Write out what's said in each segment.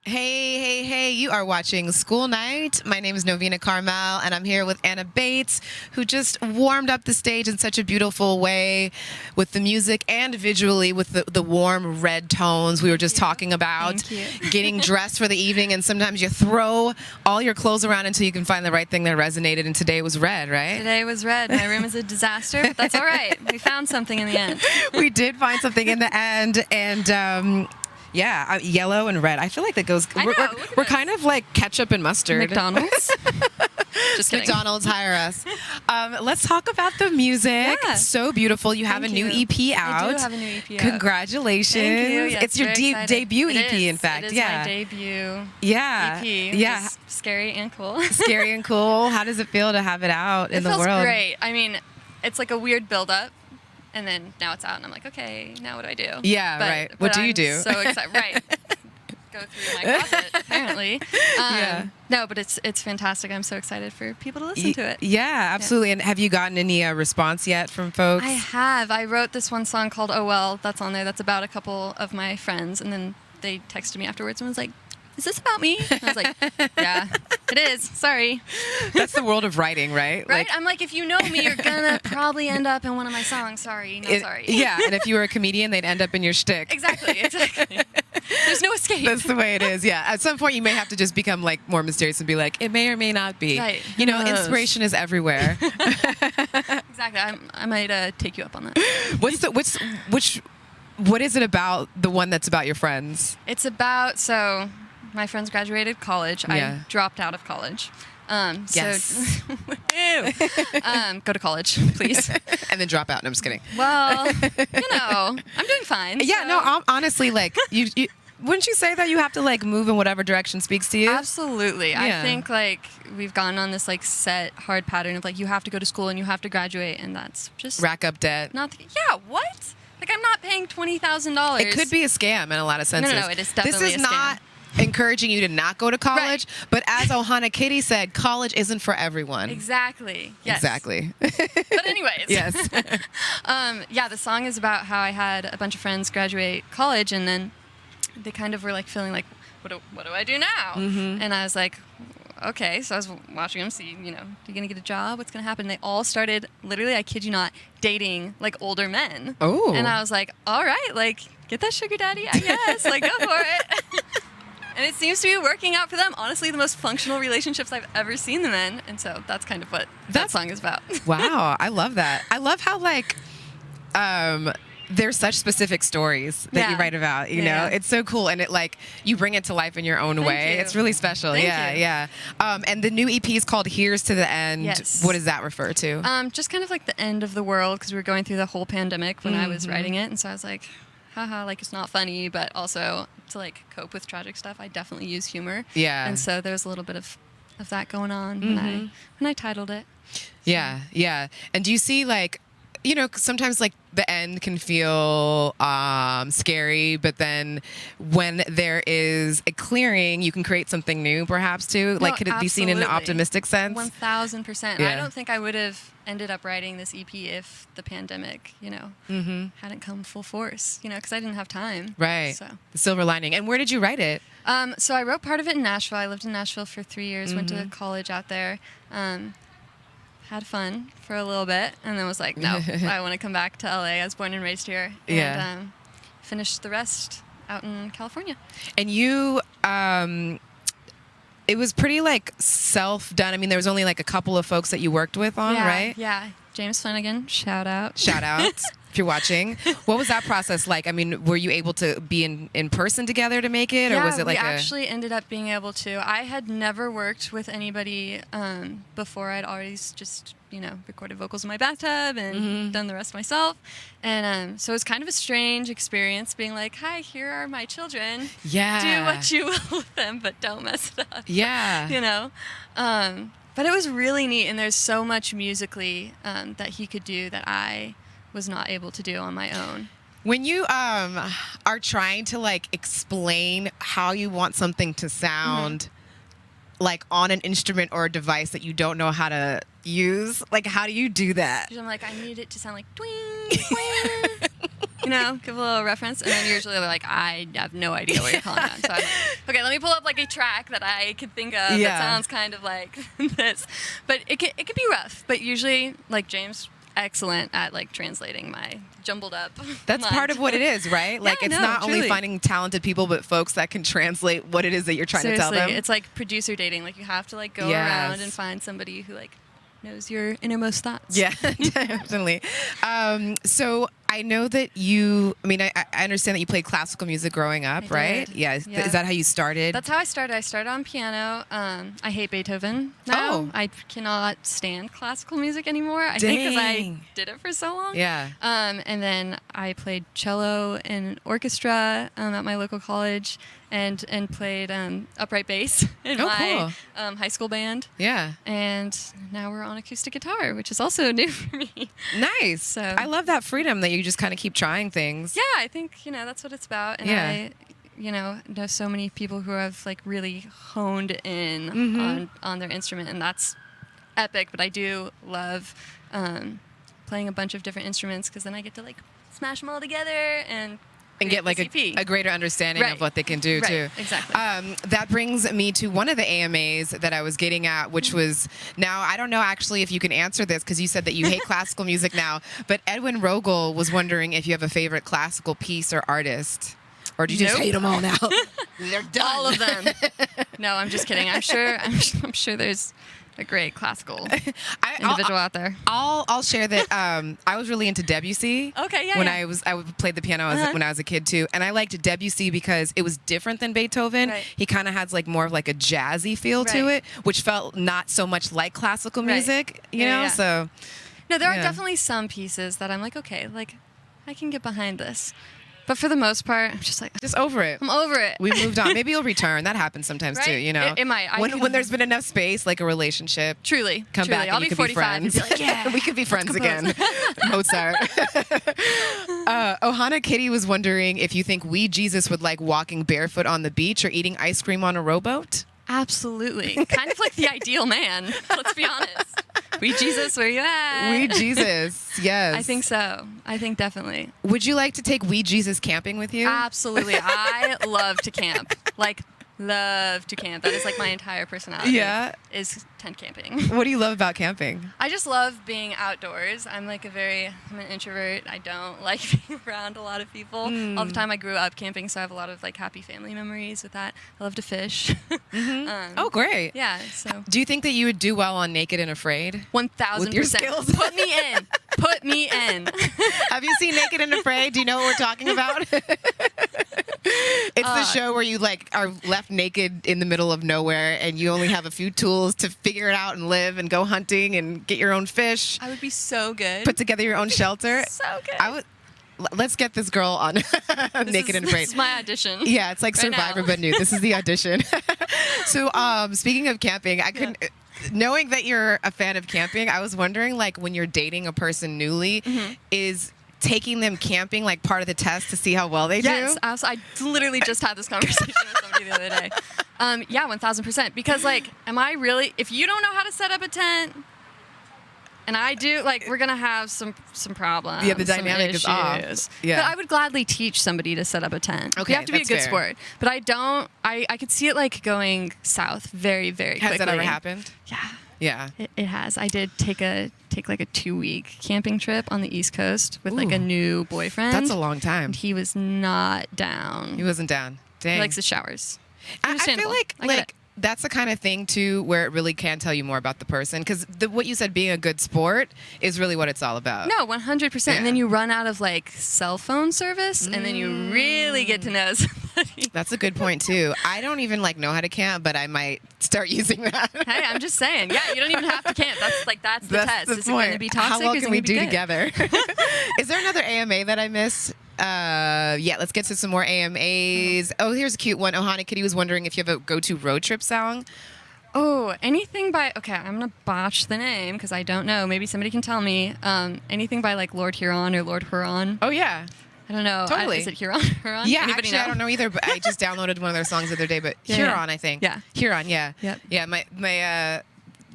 Hey, hey, hey, you are watching School Night. My name is Novena Carmel, and I'm here with AnnaBates, who just warmed up the stage in such a beautiful way with the music and visually with the warm red tones we were just talking about. Getting dressed for the evening, and sometimes you throw all your clothes around until you can find the right thing that resonated, and today was red, right? Today was red. My room is a disaster, but that's all right. We found something in the end. We did find something in the end, and yeah, yellow and red. I feel like that goes. We're kind of like ketchup and mustard. McDonald's. Just kidding. McDonald's, hire us. Let's talk about the music. Yeah. So beautiful. You have a new EP out. I do have a new EP out. Congratulations. Thank you. Yes, it's your debut EP, in fact. It is my debut EP. Yeah. It's scary and cool. Scary and cool. How does it feel to have it out in the world? It feels great. I mean, it's like a weird build-up. And then now it's out, and I'm like, okay, now what do I do? Yeah, right. What do you do? So excited. Right. Go through my closet, apparently. No, but it's fantastic. I'm so excited for people to listen to it. Yeah, absolutely. Yeah. And have you gotten any response yet from folks? I have. I wrote this one song called Oh Well. That's on there. That's about a couple of my friends. And then they texted me afterwards and was like, is this about me? And I was like, yeah, it is. Sorry. That's the world of writing, right? Right? Like, I'm like, if you know me, you're going to probably end up in one of my songs. Sorry. No, sorry. Yeah, and if you were a comedian, they'd end up in your shtick. Exactly. There's no escape. That's the way it is, yeah. At some point, you may have to just become like more mysterious and be like, it may or may not be. Right. You know, inspiration is everywhere. Exactly. I might take you up on that. What is it about the one that's about your friends? It's about, so my friends graduated college. Yeah. I dropped out of college. Yes. So, go to college, please. And then drop out. No, I'm just kidding. Well, I'm doing fine. Yeah, so. no, honestly, like, you wouldn't you say that you have to, like, move in whatever direction speaks to you? Absolutely. Yeah. I think, like, we've gone on this, like, set, hard pattern of, like, you have to go to school and you have to graduate, and that's just... Rack up debt. Yeah, what? Like, I'm not paying $20,000. It could be a scam in a lot of senses. No, it is definitely This is not encouraging you to not go to college, right. But as Ohana Kitty said, college isn't for everyone. Exactly. Yes. Exactly. But anyways. Yes. The song is about how I had a bunch of friends graduate college, and then they kind of were like feeling like, what do I do now? Mm-hmm. And I was like, okay. So I was watching them see, you're going to get a job? What's going to happen? And they all started, literally, I kid you not, dating like older men. Oh. And I was like, all right, like, get that sugar daddy, I guess. Like, go for it. And it seems to be working out for them. Honestly, the most functional relationships I've ever seen them in. And so that's kind of what that song is about. Wow. I love that. I love how, like, there's such specific stories that you write about, you know? It's so cool. And it, like, you bring it to life in your own way. It's really special. Thank you. Yeah. And the new EP is called Here's to the End. Yes. What does that refer to? Just kind of like the end of the world, because we were going through the whole pandemic when I was writing it. And so I was like, haha, like, it's not funny, but also to, like, cope with tragic stuff, I definitely use humor. Yeah. And so there's a little bit of that going on when I titled it. So. Yeah. And do you see, like, sometimes, like, the end can feel scary, but then when there is a clearing, you can create something new, perhaps, too? No, like, could it be seen in an optimistic sense? 1,000%. Yeah. I don't think I would have ended up writing this EP if the pandemic, hadn't come full force, because I didn't have time. Right. So. The silver lining. And where did you write it? So I wrote part of it in Nashville. I lived in Nashville for 3 years, went to college out there. Had fun for a little bit, and then was like, no, I want to come back to LA. I was born and raised here, and finished the rest out in California. And you, it was pretty, like, self-done. I mean, there was only, like, a couple of folks that you worked with on, right? Yeah. James Flanagan, shout out. If you're watching. What was that process like? I mean, were you able to be in person together to make it, or was it like we actually ended up being able to. I had never worked with anybody before. I'd always just, recorded vocals in my bathtub and done the rest myself. And so it was kind of a strange experience being like, hi, here are my children. Yeah. Do what you will with them, but don't mess it up. Yeah. But it was really neat, and there's so much musically that he could do that I was not able to do on my own. When you are trying to, like, explain how you want something to sound, like, on an instrument or a device that you don't know how to use, like, how do you do that? I'm like, I need it to sound like twing, twing. you know, give a little reference. And then usually they're like, I have no idea what you're calling on. So I'm like, okay, let me pull up like a track that I could think of that sounds kind of like this. But it can be rough. But usually, like James, excellent at like translating my jumbled up That's mind. part of what it is, right? Like it's not truly. only finding talented people, but folks that can translate what it is that you're trying to tell them. It's like producer dating. Like you have to like go around and find somebody who like knows your innermost thoughts. Yeah, definitely. So I know that I understand that you played classical music growing up, I right? did. Yeah. Yeah. Is that how you started? That's how I started. I started on piano. I hate Beethoven now. Oh. I cannot stand classical music anymore. I think because I did it for so long. Yeah. And then I played cello in orchestra at my local college and played upright bass in my high school band. Yeah. And now we're on acoustic guitar, which is also new for me. Nice. So I love that freedom that you just kind of keep trying things. Yeah, I think, that's what it's about. And I, know so many people who have like really honed in on their instrument, and that's epic. But I do love playing a bunch of different instruments because then I get to like smash them all together and get like a greater understanding of what they can do too. Exactly. That brings me to one of the AMAs that I was getting at, which was, now I don't know actually if you can answer this because you said that you hate classical music now, but Edwin Rogel was wondering if you have a favorite classical piece or artist. Or do you just hate them all now? They're done. All of them. No, I'm just kidding. I'm sure there's a great classical individual out there. I'll share that I was really into Debussy. Okay, yeah. When I played the piano when I was a kid too, and I liked Debussy because it was different than Beethoven. Right. He kind of has like more of like a jazzy feel to it, which felt not so much like classical music, you know. Yeah. So no, there are definitely some pieces that I'm like, okay, like I can get behind this. But for the most part, I'm just like... Just over it. I'm over it. We moved on. Maybe you'll return. That happens sometimes too, you know? It might. When there's been enough space, like a relationship. Truly. Come back and you can be friends. And be like, yeah, we could be friends again. Mozart. Ohana Kitty was wondering if you think wee Jesus would like walking barefoot on the beach or eating ice cream on a rowboat? Absolutely. Kind of like the ideal man. Let's be honest. Wee Jesus, where you at? Wee Jesus, yes. I think so. I think definitely. Would you like to take wee Jesus camping with you? Absolutely. I love to camp. Like, love to camp. That is like my entire personality. Yeah. Is tent camping. What do you love about camping? I just love being outdoors. I'm an introvert. I don't like being around a lot of people all the time. I grew up camping, so I have a lot of like happy family memories with that. I love to fish. Oh, great. Yeah. So. Do you think that you would do well on Naked and Afraid? 1,000%. With your skills? Put me in. Put me in. Have you seen Naked and Afraid? Do you know what we're talking about? It's the show where you like are left naked in the middle of nowhere and you only have a few tools to figure it out and live and go hunting and get your own fish. I would be so good. Put together your own shelter. So good. Let's get this girl on Naked and Afraid. This is my audition. Yeah, it's like right Survivor now. but new. This is the audition. So speaking of camping, knowing that you're a fan of camping, I was wondering like when you're dating a person newly, is taking them camping like part of the test to see how well they do? Yes, I literally just had this conversation with somebody the other day. Yeah, 1,000%. Because like, am I really? If you don't know how to set up a tent, and I do, like, we're gonna have some problems. Yeah, the dynamic is off. Yeah. But I would gladly teach somebody to set up a tent. Okay, you have to be a that's good fair. sport. But I don't. I could see it like going south very, very quickly. Has that ever happened? Yeah. Yeah. It has. I did take like a 2-week camping trip on the East Coast with like a new boyfriend. That's a long time. And he was not down. He wasn't down. Dang. He likes the showers. I feel Understandable. like I get it. that's the kind of thing too where it really can tell you more about the person because what you said, being a good sport, is really what it's all about. No, 100%. Yeah. And then you run out of like cell phone service, and then you really get to know somebody. That's a good point too. I don't even like know how to camp, but I might start using that. Hey, I'm just saying. Yeah, you don't even have to camp. That's the test. The Is it going to be toxic? How well or is it can we gonna be do good? together? Is there another AMA that I missed? Yeah, let's get to some more AMAs. Oh, here's a cute one. Ohana Kitty was wondering if you have a go-to road trip song. Oh, anything by, okay, I'm going to botch the name because I don't know. Maybe somebody can tell me. Anything by like Lord Huron or Lord Huron. Oh, yeah. I don't know. Totally. Is it Huron? Huron? Yeah, Anybody actually, I don't know either, but I just downloaded one of their songs the other day, but Huron, I think. Yeah. Huron, yeah. Yep. Yeah, my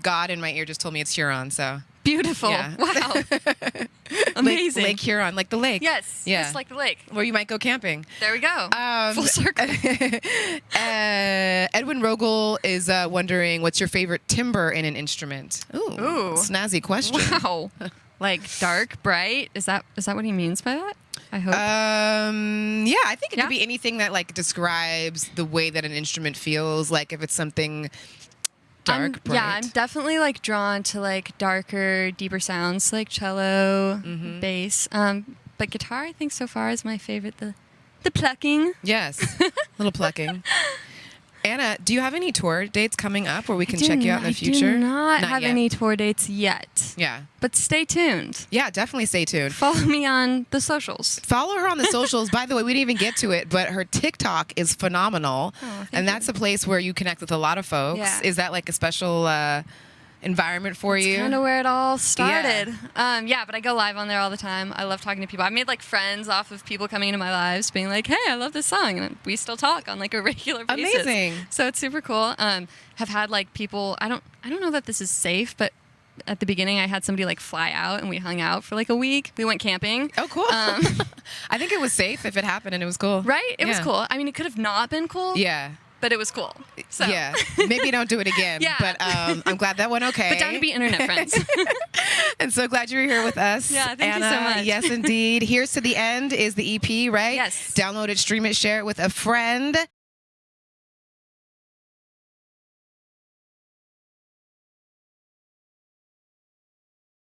God in my ear just told me it's Huron, so. Beautiful. Yeah. Wow. Amazing. Lake Huron, like the lake. Yes. Yeah. Just like the lake. Where you might go camping. There we go. Full circle. Edwin Rogel is wondering, what's your favorite timbre in an instrument? Ooh. Snazzy question. Wow. Like dark, bright. Is that what he means by that? I hope. Yeah, I think it could be anything that like describes the way that an instrument feels. Like if it's something dark, bright. Yeah, I'm definitely like drawn to like darker, deeper sounds like cello, bass. But guitar, I think so far is my favorite. The plucking. Yes, little plucking. Anna, do you have any tour dates coming up where we can check you out in the future? I do not have yet. any tour dates yet. Yeah. But stay tuned. Yeah, definitely stay tuned. Follow me on the socials. Follow her on the socials. By the way, we didn't even get to it, but her TikTok is phenomenal. And that's a place where you connect with a lot of folks. Yeah. Is that like a special environment for you? Kind of where it all started. Yeah, but I go live on there all the time. I love talking to people. I made like friends off of people coming into my lives being like, hey, I love this song. And we still talk on like a regular basis. Amazing. So it's super cool. Have had like people, I don't know that this is safe, but at the beginning I had somebody like fly out and we hung out for like a week. We went camping. Oh, cool. I think it was safe if it happened and it was cool. Right? It was cool. I mean, it could have not been cool. Yeah. But it was cool. So. Yeah, maybe don't do it again. Yeah. But I'm glad that went okay. But down to be internet friends. And so glad you were here with us. Yeah, thank Anna. you so much. Yes, indeed. Here's to the End is the EP, right? Yes. Download it, stream it, share it with a friend.